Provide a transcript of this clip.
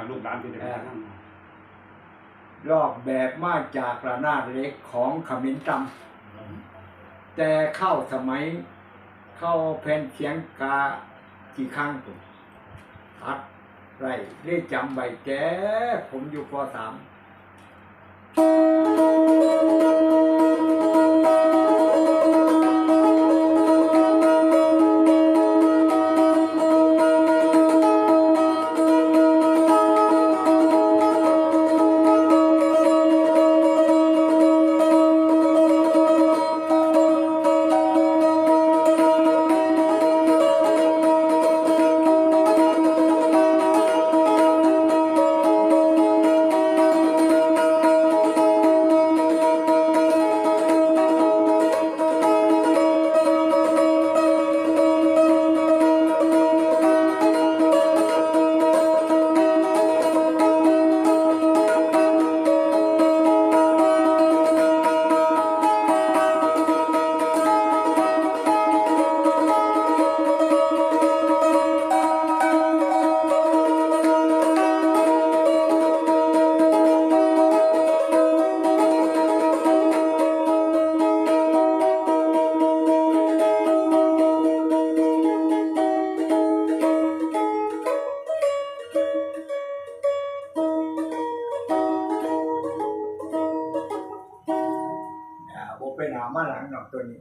ลูกหลานที่ได้ลอกแบบมาจากระนาดเล็กของขมิ้นตำแต่เข้าสมัยเข้าแผ่นเสียงกากี่ครั้งตุอัดไรได้จำใบแก่ผมอยู่ป .3บ่ไปหน้ามาหลังดอกตัวนี้